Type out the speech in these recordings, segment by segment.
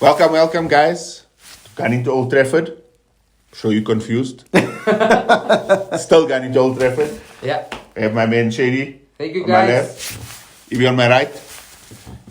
Welcome, guys. Gunning to Old Trafford. Sure you're confused. Still gunning to Old Trafford. Yeah. I have my man Shady. Thank you, on my guys. left. Evie on my right.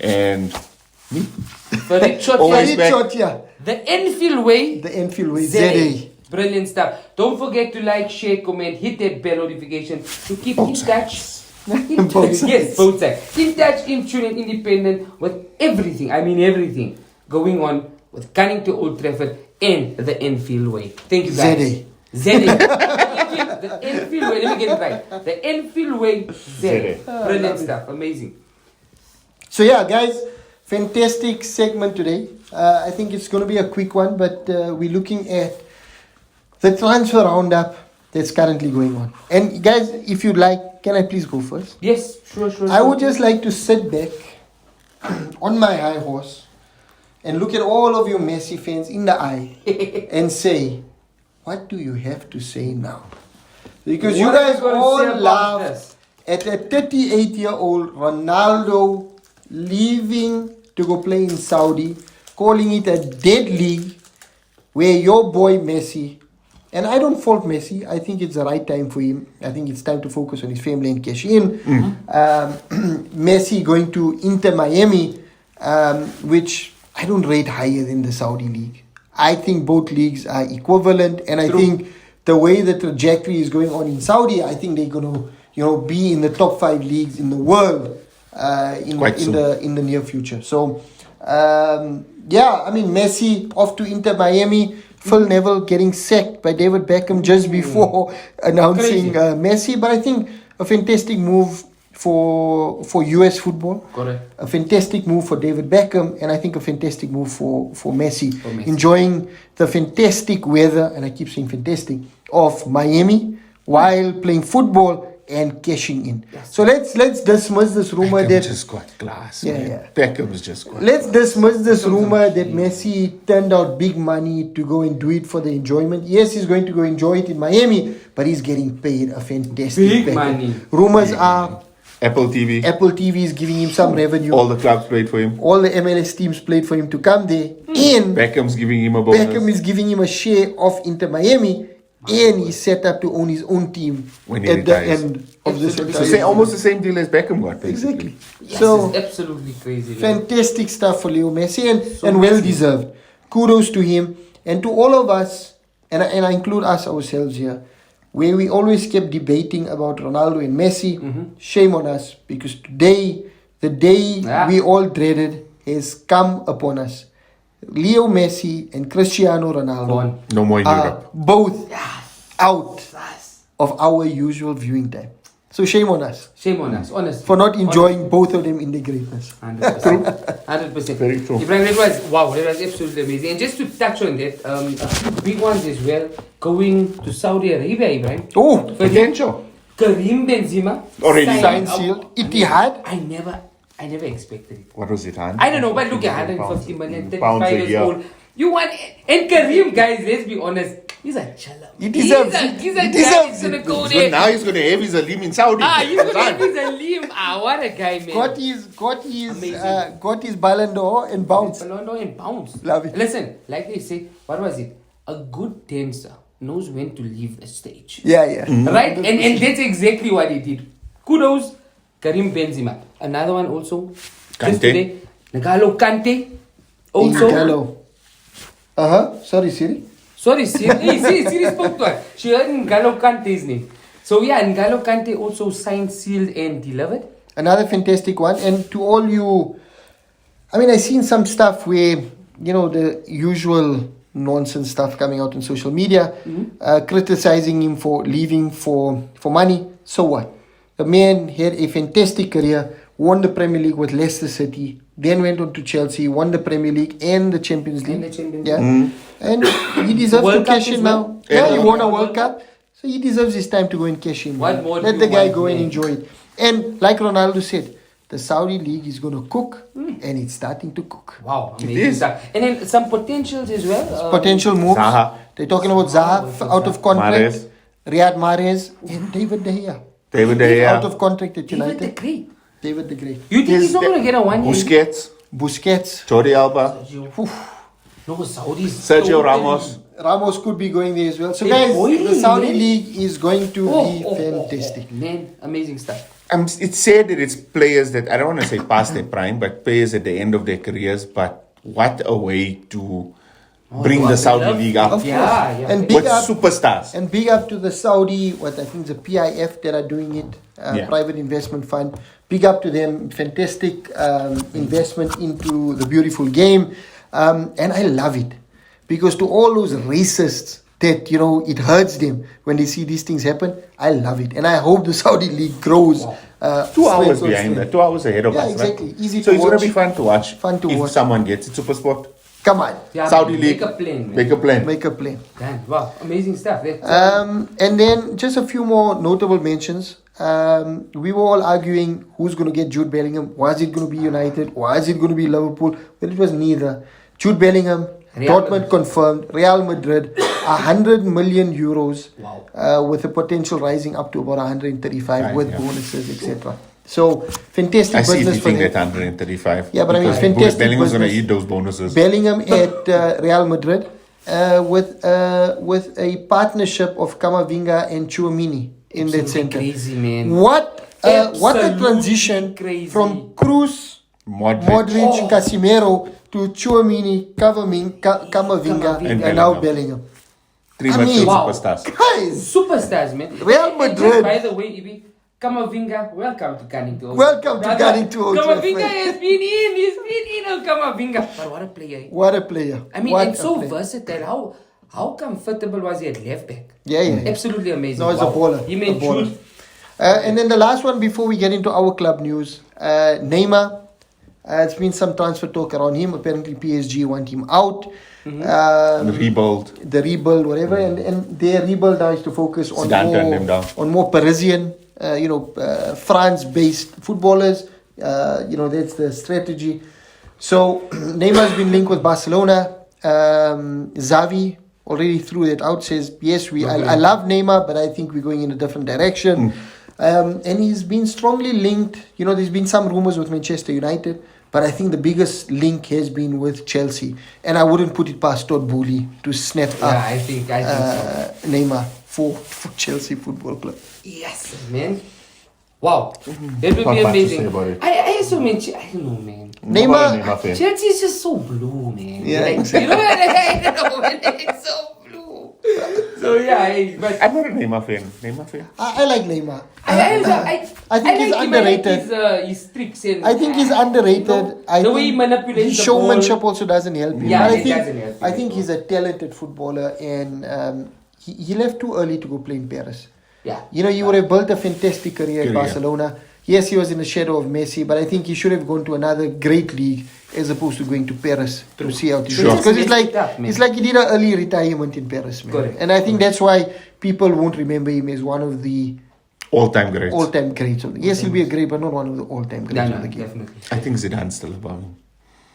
And Farid Always Chotia, back. Chotia, the Enfield way. the Enfield way, ZA. ZA. Brilliant stuff. Don't forget to like, share, comment, hit that bell notification to keep in touch. Both Yes, both sides. In touch, in tune, and independent with everything. I mean everything going on with Gunning to Old Trafford and the Enfield way. Thank you, guys. ZA. The Enfield way. Let me get it right. The Enfield way. ZA. Brilliant stuff. Amazing. So yeah, guys, fantastic segment today. I think it's going to be a quick one, but we're looking at the transfer roundup that's currently going on. And guys, if you'd like, can I please go first? Yes, sure. I would just like to sit back on my high horse and look at all of your Messi fans in the eye and say, what do you have to say now? Because you What are you guys gonna say all about laughed this? at a 38-year-old Ronaldo leaving to go play in Saudi, calling it a dead league where your boy Messi, and I don't fault Messi, I think it's the right time for him. I think it's time to focus on his family and cash in. Messi going to Inter Miami, which I don't rate higher than the Saudi league. I think both leagues are equivalent, and I think the way the trajectory is going on in Saudi, I think they're going to, be in the top 5 leagues in the world in the near future. So, Messi off to Inter Miami. Phil Neville getting sacked by David Beckham just before announcing Messi. But I think a fantastic move for US football. Correct. A fantastic move for David Beckham, and I think a fantastic move for Messi. Enjoying the fantastic weather, and I keep saying fantastic, of Miami while playing football and cashing in. Yes. So let's dismiss this rumor Beckham that just got glass. Yeah, man. yeah. Beckham's just got let's dismiss this rumor that Messi turned out big money to go and do it for the enjoyment. Yes, he's going to go enjoy it in Miami, but he's getting paid a fantastic Big package. money. Rumors are Apple TV. Apple TV is giving him some revenue. All the clubs played for him. All the MLS teams played for him to come there. And Beckham's giving him a bonus. Beckham is giving him a share of Inter Miami. And he's set up to own his own team When he at the retires. end of this So entire almost the same deal as Beckham got, basically. Exactly. Yes, So it's absolutely crazy. man. fantastic stuff for Leo Messi So and well Messi. deserved. Kudos to him and to all of us, and I include us ourselves here, where we always kept debating about Ronaldo and Messi. Shame on us, because today, the day we all dreaded has come upon us. Leo Messi and Cristiano Ronaldo Gone. No more in are Europe. both out of our usual viewing time. So shame on us Shame on us, honestly. for not enjoying both of them in their greatness. 100%. 100%. Very true. Ibrahim, that was absolutely amazing. And just to touch on that, a few big ones as well, going to Saudi Arabia, Ibrahim. Oh, Potential. Karim Benzema. Already signed, signed. sealed. Etihad. I never expected it. What was it, Han? I don't know, but look at 150 million, Pounds 35 a years year. old. You want, and Karim, guys, let's be honest, he's a chala. He deserves it. He's He a guy deserves that's gonna it. go So there. now he's going to have his Alim in Saudi. He's gonna have his Alim. What a guy, man. Got his Ballon d'Or and bounced. Balondo and bounce. Love it. Listen, like they say, what was it? A good dancer knows when to leave the stage. Yeah. Right? And that's exactly what he did. Kudos, Karim Benzema. Another one also. Kante. Just today, N'Golo Kante. Also. Sorry, Siri. Sorry, Siri spoke to her. She heard N'Golo Kante's name. So yeah, N'Golo Kante also signed, sealed and delivered. Another fantastic one. And to all you, I've seen some stuff where, the usual nonsense stuff coming out on social media, criticizing him for leaving for money. So what? The man had a fantastic career, won the Premier League with Leicester City, then went on to Chelsea, won the Premier League and the Champions League. And he deserves World to cash Cup as in well. now. Yeah, he won a World Cup. So he deserves his time to go and cash in. What more do Let you the guy want, go and man? enjoy it. And like Ronaldo said, the Saudi league is going to cook, and it's starting to cook. Wow, amazing is. stuff. And then some potentials as well. Potential moves. Zaha. They're talking about Zaha out of contract. Mahrez. Riyad Mahrez and David De Gea. David De Gea. Out of contract at David United. the Great. David the Great. You think he's not going to get a 1 year? Busquets. Busquets. Jordi Alba. Oof. No, Saudis. Sergio Ramos. Ramos could be going there as well. So, They're guys, boiling, the Saudi man. League is going to be fantastic. Man, amazing stuff. It's said that it's players that, I don't want to say past their prime, but players at the end of their careers. But what a way to bring the Saudi League up Of Yeah, course. yeah. And big with up, superstars. and big up to the Saudi, what I think is the PIF that are doing it, Yeah. private investment fund. Big up to them. Fantastic investment into the beautiful game. And I love it. Because to all those racists that, it hurts them when they see these things happen, I love it. And I hope the Saudi League grows. 2 hours strength on behind strength. that, 2 hours ahead of Yeah, us. exactly. Right? Easy so to it's going watch. to be fun to watch. Fun to if watch. someone gets it. Super Sport. Come on. Yeah, Saudi make League. a plan, man. Make a plan. Make a play. Damn, wow, amazing stuff. And then just a few more notable mentions. We were all arguing who's going to get Jude Bellingham. Was it going to be United? Was it going to be Liverpool? Well, it was neither. Jude Bellingham, Real Dortmund Madrid. confirmed. Real Madrid, 100 million euros, Wow. with a potential rising up to about 135 Right, with yeah. bonuses, etc. So fantastic I see business for hitting them. that 135. Yeah, but I mean, because fantastic Bellingham's going to business. eat those bonuses. Bellingham at Real Madrid with a partnership of Camavinga and Chouamini in that Absolutely center. crazy, man. What a Absolutely transition crazy. from Cruz, Modric, Casemiro to Chouamini, Camavinga, And and now Bellingham. Bellingham. 3 I midfield mean- Wow. superstars. Guys, Superstars, man. Real And just Madrid. by the way, Ibi, Camavinga, welcome to Cannington. Welcome to Cannington Old Camavinga Trafford. has been in. He's been in on Camavinga. But what a player. Eh? what a player. I mean, what and a so player. versatile. How comfortable was he at left back? Yeah. Absolutely amazing. No, he's a baller. He made A baller. Jude. And then the last one before we get into our club news, Neymar. It's been some transfer talk around him. Apparently, PSG want him out. The rebuild. The rebuild, whatever, and their rebuild now is to focus on Zidane turned them down. more Parisian, France-based footballers. That's the strategy. So Neymar's been linked with Barcelona. Xavi already threw that out. Says yes, I love Neymar, but I think we're going in a different direction. And he's been strongly linked. There's been some rumors with Manchester United, but I think the biggest link has been with Chelsea. And I wouldn't put it past Todd Boehly to snap Yeah, up I think so. Neymar for Chelsea Football Club. Yes, man. Wow. That would Not be much to amazing. say about it. I also mentioned, I don't know, man. Neymar- Neymar fan. Chelsea is just so blue, man. Yeah, like, exactly. you know what I don't know, man. It's so blue. So yeah, but I'm not a Neymar fan. Neymar fan. I like Neymar. I think he's like him. underrated. I like his tricks and I think he's underrated. The way he manipulates his the showmanship ball. also doesn't help him. Yeah, But it doesn't help him I think at he's a talented footballer, and he left too early to go play in Paris. Yeah. He would have built a fantastic career at Career. Barcelona. Yes, he was in the shadow of Messi, but I think he should have gone to another great league as opposed to going to Paris to see out his Sure. because it's Messed up, man. like he did an early retirement in Paris, man. Correct. And I think that's why people won't remember him as one of the All-time greats. all-time greats. Yes, he'll be a great, but not one of the all-time greats No, of the game. definitely. I think Zidane's still above him.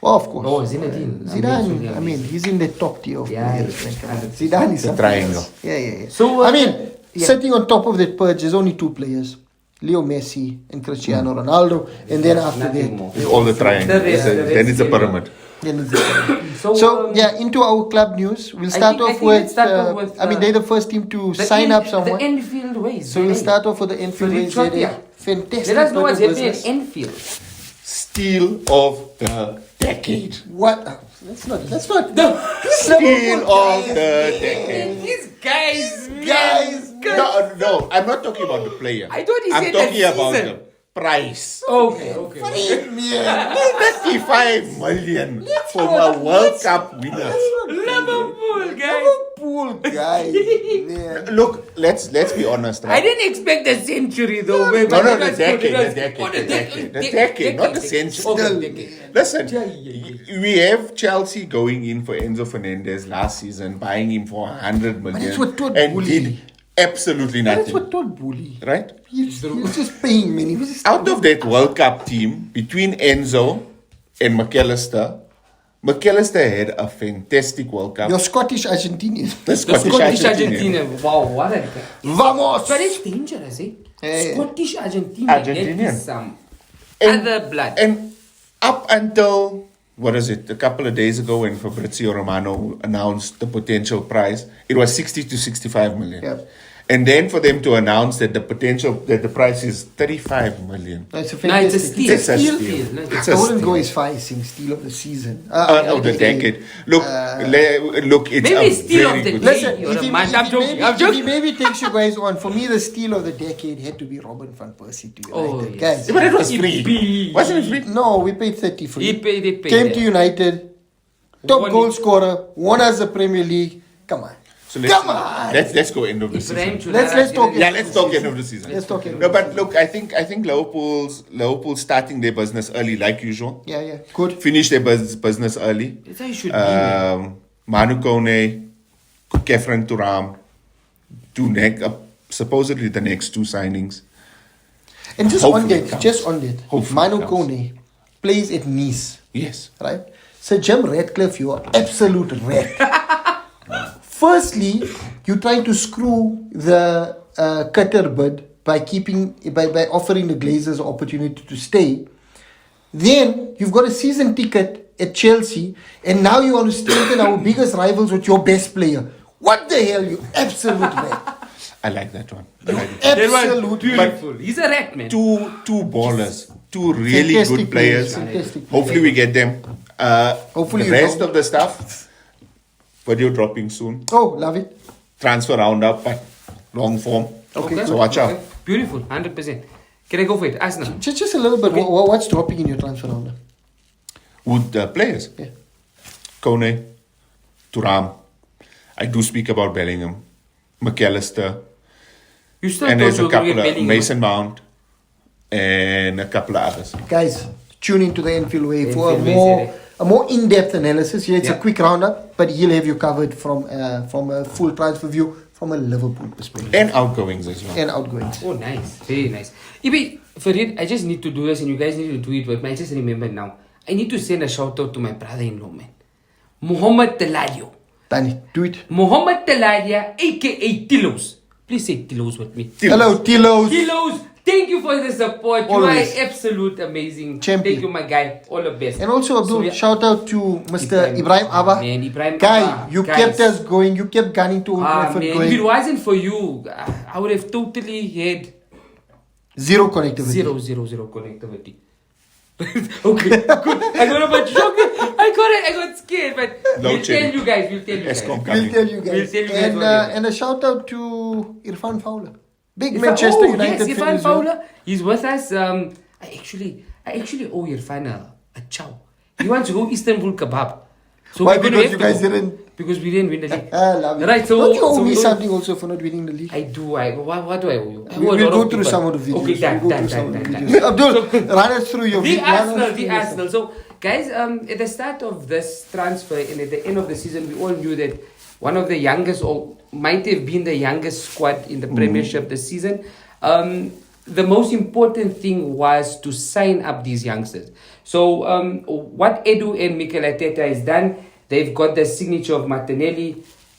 Well, of course. Oh, Zinedine. Zidane, I mean, he's in the top tier of Yeah, players. he's- man. Come on. Zidane is The something triangle. else. Yeah. So, I mean, yeah. sitting on top of that perch, there's only two players. Leo Messi and Cristiano Ronaldo. And then after Nothing that, more. It's all the triangle. The rest- the Then rest it's a is- pyramid. then it's so, So, into our club news. We'll I start think- I off think let's with, start off with, I mean, they're the first team to the sign up The someone. Enfield ways. So we'll start off with the Enfield So Ways. Richard, They're yeah. fantastic Let us know what's bit of happening at business. Enfield. Steal of the decade. What? That's not. Steal of the decade. These guys, Guys, No, I'm not talking about the player. I thought he I'm said talking that about season. the price. Okay. 35 million for a World Cup winner. Liverpool, guys. Liverpool guy. Yeah. Look, let's be honest. I Right? didn't expect a century though. No, but the it was decade, good. It the was- decade, oh, the decade, not the century. Okay, the decade. Listen, we have Chelsea going in for Enzo Fernandez last season, buying him for 100 million, that's what Todd and Boehly- did absolutely That's nothing. what Todd Boehly. Right? He's just paying me. He was just Out of that World Cup team, between Enzo and McAllister had a fantastic World Cup. You're Scottish Argentinian. The The Scottish Argentina. Wow, what a Vamos! But it's dangerous, eh? Eh. Scottish Argentina. Argentinian. That is some And- other blood. And up until what is it? A couple of days ago when Fabrizio Romano announced the potential price, it was 60 to 65 million. Yep. And then for them to announce that the price is 35 million. No, it's a No, it's a fantastic. steal. It's a Steal. steal. No, It's I a wouldn't steal. go as far as saying steal of the season. Of the decade. Look, look, it's Maybe a steal very of the good. day. Listen, You're if a he, man. if I'm he joking. maybe, I'm if joking. he maybe takes you guys on, for me, the steal of the decade had to be Robin van Persie to Oh, United. yes. Guys, Yeah, but it was It free. be- Wasn't it free? no, we paid 30 for He it. paid it. Came to United, top Won goal it. scorer, won us the Premier League. Come on. So let's, Come on. let's go end of the Ibrahim season. Let's Chulala talk- did it. Yeah, let's talk end of the season. Let's talk end No, of the but look, I think Liverpool's starting their business early, like usual. Yeah, good. Finish their business early. That's how you should be. Man. Manu Kone, Kefren Turam, supposedly the next two signings. And just Hopefully on it that, counts. just on that, Hopefully Manu it counts. Kone plays at Nice, Yes. right? Sir Jim Ratcliffe, you are absolute rat. Firstly, you're trying to screw the Qatar bid by offering the Glazers the opportunity to stay. Then you've got a season ticket at Chelsea, and now you want to strengthen our biggest rivals with your best player. What the hell, you absolute rat! I like that one. I like it. That was Absolute beautiful. He's a rat, man. Two ballers, two really Fantastic good players. Fantastic Hopefully we get them. Hopefully the you rest don't. of the stuff, video dropping soon. Oh, love it. Transfer roundup, but long form. Okay, So watch out. Beautiful, 100%. Can I go for it? Arsenal. Just a little bit. What's dropping in your transfer round? With the players, Yeah. Kone, Turam. I do speak about Bellingham, McAllister, You still and thought there's you a were going to couple get of Bellingham. Mason Mount, and a couple of others. Guys, tune into the Enfield Way for Enfield Way, a more in-depth analysis. Yeah, it's a Yeah. quick roundup, but he'll have you covered from a full transfer view from a Liverpool perspective And outgoings as well. and outgoings. Oh, nice. Very nice. Ibi, Farid, I just need to do this and you guys need to do it with me. I just remembered now. I need to send a shout out to my brother-in-law, man. Muhammad Taladio. Danny, do it. Muhammad Taladia, aka Tilos. Please say Tilos with me. Hello, Tilos. Tilos, thank you for the support. Always. You are absolute amazing. Champion. Thank you, my guy. All the best. And also, Abdul, yeah. shout out to Mr. Ibrahim Abba. Man, Ibrahim Guy, Abba. you Guys. kept us going. You kept gunning to Old Ah, Trafford man, going. if it wasn't for you, I would have totally had Zero connectivity. zero connectivity. Okay, good. I got about joking. I got scared, but No we'll tell chilling. you guys. We'll tell you guys. Escom We'll coming. tell you guys. We'll tell you guys and, what it is. and a shout out to Irfan Fowler. Big Irfan- Manchester oh, United yes, fan Irfan as well. Fowler. He's with us. I actually owe Irfan a chow. He wants to go Istanbul kebab. So Why? we're gonna Because have you to guys go. didn't. Because we didn't win the league. I love it. Right, so Don't you owe me we- something also for not winning the league? I do. What do I owe you? I We- owe a We'll lot go of through people. some of the videos. Okay, done. We'll go through some of the done. videos. Abdul, run us through your The run us Arsenal, through the your Arsenal. So, guys, at the start of this transfer and at the end of the season, we all knew that one of the youngest, or might have been the youngest squad in the Premiership this season. The most important thing was to sign up these youngsters. So, what Edu and Mikel Arteta has done, they've got the signature of Martinelli,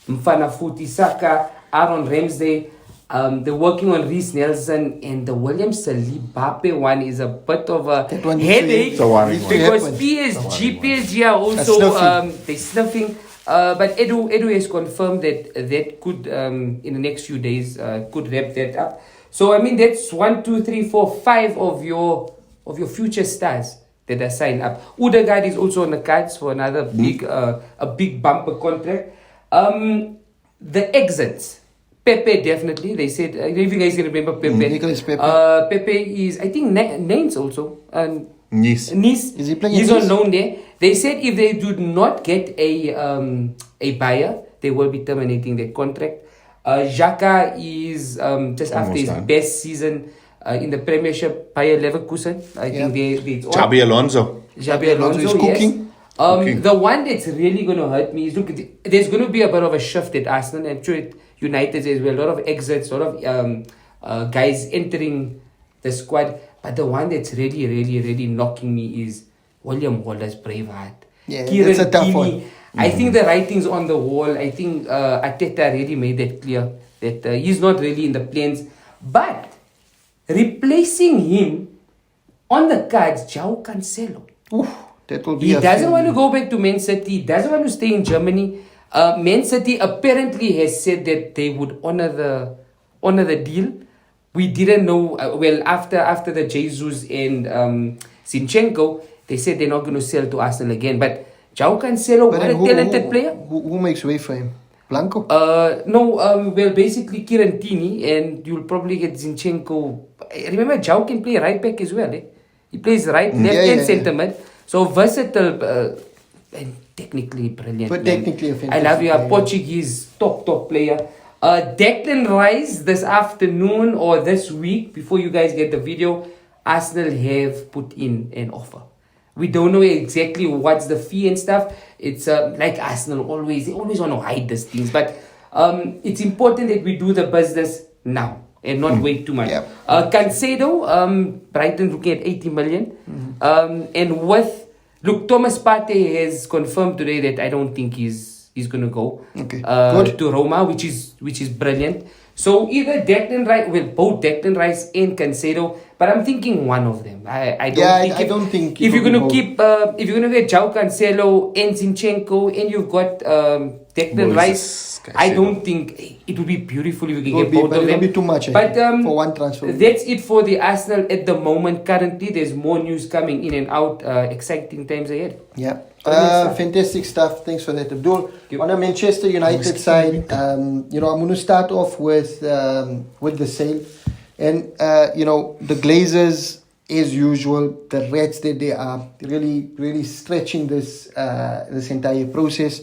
Mfana Futi Saka, Aaron Ramsey. They're working on Reece Nelson, and the William Saliba one is a bit of a That one is headache It's a worrying one. because Happen. PSG are also sniffing. they're sniffing. But Edu has confirmed that could in the next few days could wrap that up. So I mean that's 1, 2, 3, 4, 5 of your future stars that are signed up. Odegaard is also on the cards for another big a big bumper contract. The exits. Pepe definitely. They said if you guys can remember Pepe. Nicolas Pepe. Pepe is I think Nantes also. Nice. Nice. Is he playing He's in on Nice? loan there. They said if they do not get a buyer, they will be terminating their contract. Xhaka is just after Almost his done. best season in the Premiership, Bayer Leverkusen. I Yeah. think they Xabi Alonso. Xabi Alonso is yes. cooking. Cooking. The one that's really going to hurt me is look. There's going to be a bit of a shift at Arsenal. I'm sure at United there's a lot of exits, a lot of guys entering the squad. But the one that's really knocking me is William Wallace Braveheart. Yeah, Kieran that's a tough Tierney. one. I think the writing's on the wall. I think Arteta really made that clear that he's not really in the plans. But replacing him on the cards, João Cancelo. Oof. That will be He a doesn't thing. want to go back to Man City. He doesn't want to stay in Germany. Man City apparently has said that they would honor the deal. We didn't know. Well, after the Jesus and Zinchenko, they said they're not going to sell to Arsenal again. But João Cancelo, But what a then talented player. Who makes way for him? Blanco? No, well, basically Kirantini, and you'll probably get Zinchenko. Remember, João can play right back as well. Eh? He plays right, left, and centre mid. So versatile and technically brilliant. But man. technically a I fantastic love you, a player. Portuguese top player. Declan Rice this afternoon or this week, before you guys get the video, Arsenal have put in an offer. We don't know exactly what's the fee and stuff. It's like Arsenal they always want to hide these things. But it's important that we do the business now and not wait too much. Yep. Cancelo, Brighton looking at 80 million. Look, Thomas Partey has confirmed today that I don't think he's going to go Okay. Good. to Roma, which is brilliant. So either Declan Rice, both Declan Rice and Cancelo, but I'm thinking one of them. I don't think it if you're will be gonna both. keep if you're gonna get João Cancelo and Zinchenko and you've got Declan Moses Rice, I Caicedo. don't think it would be beautiful if you can It will get be, both but of it'll them. be too much, I But think, for one transfer. that's it for the Arsenal at the moment. Currently, there's more news coming in and out. Exciting times ahead. Yeah. Brilliant Fantastic stuff. Thanks for that, Abdul. you. On a Manchester United side, I'm going to start off with the sale. And, the Glazers, as usual, the rats that they are, really, really stretching this entire process,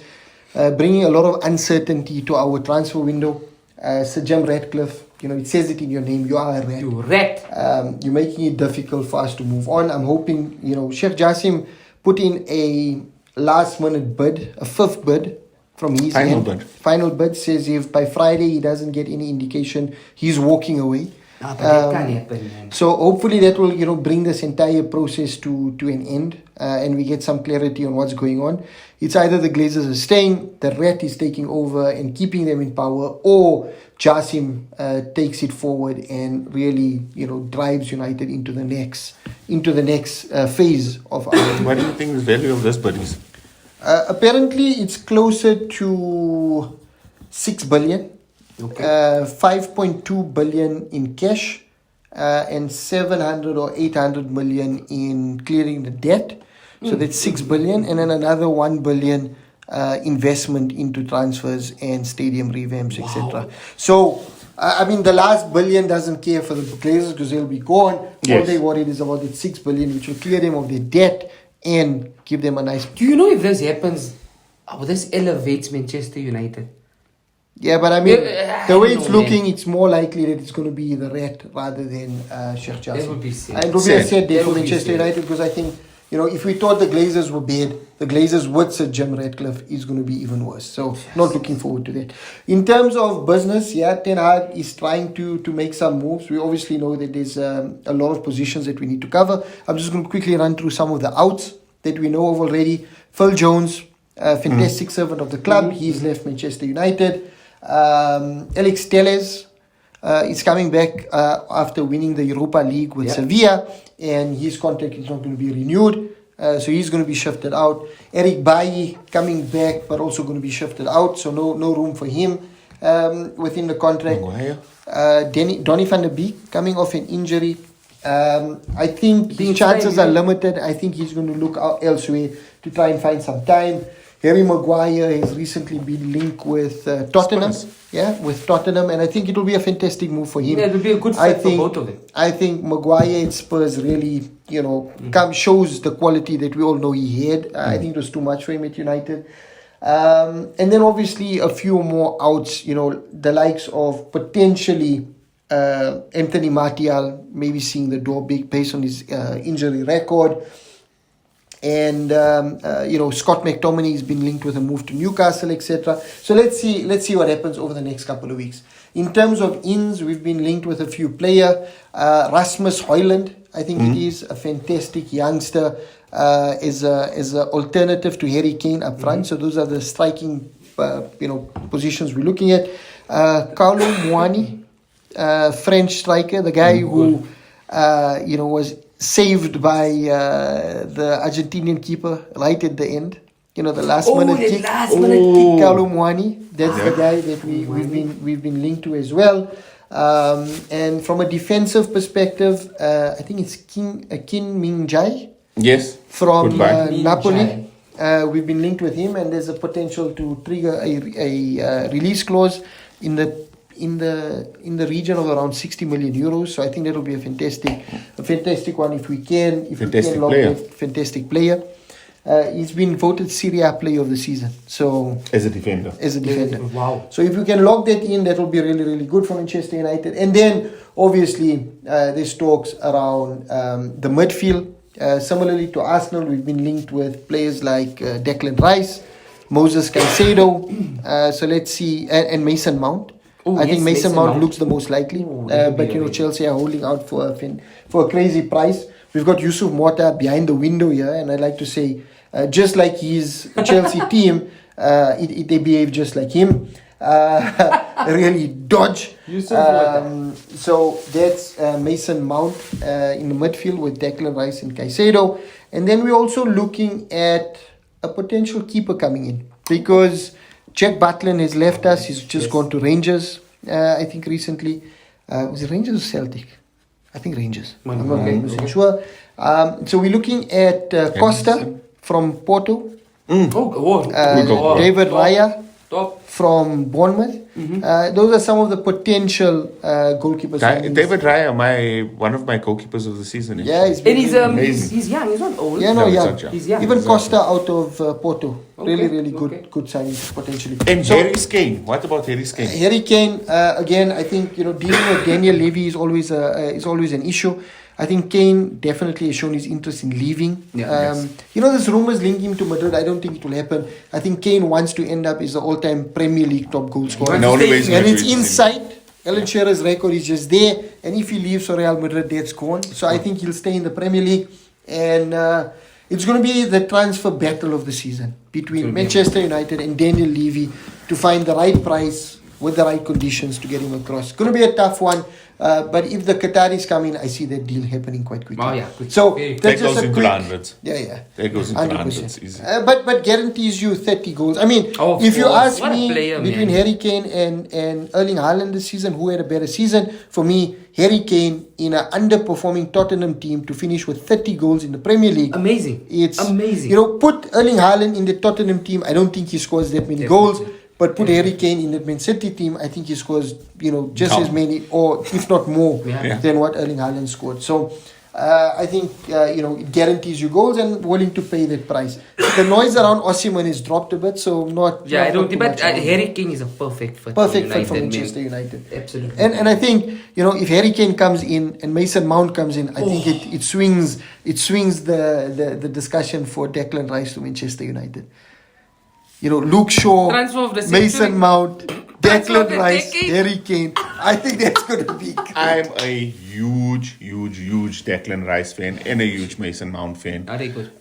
bringing a lot of uncertainty to our transfer window. Sir Jim Ratcliffe, it says it in your name, you are a rat. You rat. You're making it difficult for us to move on. I'm hoping, Sheikh Jassim put in a last-minute bid, a fifth bid from his end. Final bid says if by Friday he doesn't get any indication, he's walking away. But that can't happen, man. So hopefully that will, bring this entire process to an end, and we get some clarity on what's going on. It's either the Glazers are staying, the rat is taking over and keeping them in power, or Jassim takes it forward and really, drives United into the next phase of our. What do you think the value of this bid is? Apparently, it's closer to 6 billion. Okay. 5.2 billion in cash, and 700 or 800 million in clearing the debt. So that's 6 billion, and then another 1 billion investment into transfers and stadium revamps, etc. So, the last billion doesn't care for the Glazers because they'll be gone. Yes. All they worried is about that 6 billion, which will clear them of their debt and give them a nice. Do you know if this happens, this elevates Manchester United? Yeah, but I the way don't it's know, looking, man. it's more likely that it's going to be the rat rather than Sheikh Jassim. That would be sad. And it would be a Sad. sad day That for would be Manchester sad. United because I think, if we thought the Glazers were bad, the Glazers with Sir Jim Ratcliffe is going to be even worse. So, not looking forward to that. In terms of business, Ten Hag is trying to make some moves. We obviously know that there's a lot of positions that we need to cover. I'm just going to quickly run through some of the outs that we know of already. Phil Jones, a fantastic servant of the club. He's left Manchester United. Alex Telles is coming back after winning the Europa League with Sevilla, and his contract is not going to be renewed, so he's going to be shifted out. Eric Bailly coming back, but also going to be shifted out, so no room for him within the contract. Donny van der Beek coming off an injury. I think his chances are limited. I think he's going to look out elsewhere to try and find some time. Harry Maguire has recently been linked with Tottenham. Spurs. Yeah, with Tottenham, and I think it will be a fantastic move for him. Yeah, it will be a good fit for both of them. I think Maguire at Spurs really, shows the quality that we all know he had. I think it was too much for him at United. And then obviously a few more outs, the likes of potentially Anthony Martial, maybe seeing the door big based on his injury record. And Scott McTominay has been linked with a move to Newcastle, etc. So let's see what happens over the next couple of weeks. In terms of ins, we've been linked with a few players. Rasmus Højlund, I think it is a fantastic youngster, is a alternative to Harry Kane up front. So those are the striking positions we're looking at. Kaulo Muani, French striker, the guy who was saved by the Argentinian keeper right at the end. You know, the last minute the kick. last minute kick. Kalu Mwani. That's the guy that we've been linked to as well. And from a defensive perspective, I think it's Kim Min Jae Yes. from Goodbye. Napoli. We've been linked with him, and there's a potential to trigger a release clause in the region of around 60 million euros. So I think that will be a fantastic one if we can lock player. that fantastic player. He's been voted Serie A Player of the Season. So As a defender. Wow. So if you can lock that in, that will be really, really good for Manchester United. And then obviously there's talks around the midfield. Similarly to Arsenal, we've been linked with players like Declan Rice, Moses Caicedo. So let's see, and Mason Mount. I think Mason Mount looks the most likely. But Chelsea are holding out for a crazy price. We've got Yusuf Mota behind the window here, and I'd like to say, just like his Chelsea team, they behave just like him. Really dodge. So that's Mason Mount in the midfield with Declan Rice and Caicedo. And then we're also looking at a potential keeper coming in, because Jack Butland has left us. He's just gone to Rangers, I think recently. Was it Rangers or Celtic? I think Rangers. I'm not 100% sure. So we're looking at Costa from Porto, David Raya from Bournemouth. Those are some of the potential goalkeepers. David Raya, one of my goalkeepers of the season. Yeah, And he's amazing. he's young. He's not old. Yeah, No, he's young. not young. He's young. Even Costa out of Porto. Okay, Really good okay. good signings potentially. And So, Harry Kane. What about Harry Kane? Harry Kane, again, I think dealing with Daniel Levy is always an issue. I think Kane definitely has shown his interest in leaving. Yeah, There's rumors linking him to Madrid. I don't think it will happen. I think Kane wants to end up as the all-time Premier League top goal scorer. And the only way he's And gonna it's do it is inside. Alan Shearer's record is just there. And if he leaves for Real Madrid, that's gone. So I think he'll stay in the Premier League. And it's going to be the transfer battle of the season between Manchester United and Daniel Levy to find the right price with the right conditions to get him across. It's going to be a tough one. But if the Qataris come in, I see that deal happening quite quickly. Oh, yeah. Good. So Very that's That just goes a into quick... the hundreds. Yeah. That goes into the 100%. hundreds. Easy. But guarantees you 30 goals. I mean, Of if you course. ask What a me player, between man. Harry Kane and Erling Haaland this season, who had a better season? For me, Harry Kane in an underperforming Tottenham team to finish with 30 goals in the Premier League. Amazing. It's amazing. Put Erling Haaland in the Tottenham team. I don't think he scores that many goals. But put Harry Kane in the Man City team, I think he scores, just as many, or if not more, than what Erling Haaland scored. So I think, it guarantees you goals and willing to pay that price. The noise around Osimhen has dropped a bit, so not. Yeah, not I don't too think. But much around Harry it. Kane is a perfect fit. Perfect for fit for United, Manchester man. United. Absolutely. And I think, if Harry Kane comes in and Mason Mount comes in, I think it swings the discussion for Declan Rice to Manchester United. Luke Shaw, Transfer of the Mason century. Mount, Transfer of Declan the Rice, decade. Harry Kane. I think that's going to be great. I'm a huge Declan Rice fan and a huge Mason Mount fan. Are they good?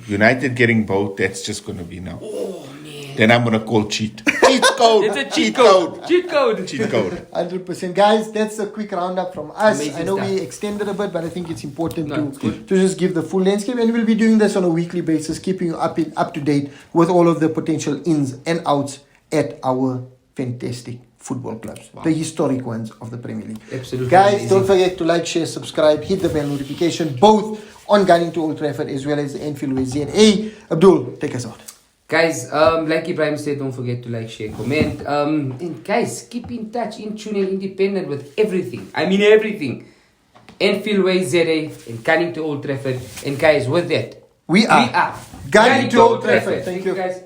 United getting both, that's just going to be now. Oh, man. Then I'm going to call cheat. Cheat code. It's a cheat code. Cheat code. Cheat code. 100%. Guys, that's a quick roundup from us. Amazing I know stuff. we extended a bit, but I think it's important it's to good. just give the full landscape. And we'll be doing this on a weekly basis, keeping you up to date with all of the potential ins and outs at our fantastic football clubs. The historic ones of the Premier League. Absolutely Guys, amazing. don't forget to like, share, subscribe, hit the bell notification, both on Gunning to Old Trafford as well as the Anfield with ZA. Abdul, take us out. Guys, like Ibrahim said, don't forget to like, share, comment. And guys, keep in touch, in tune and independent with everything. I mean everything. Anfield Way ZA and Gunning to Old Trafford. And guys, with that, We are Gunning to Old Trafford. Thank you. guys.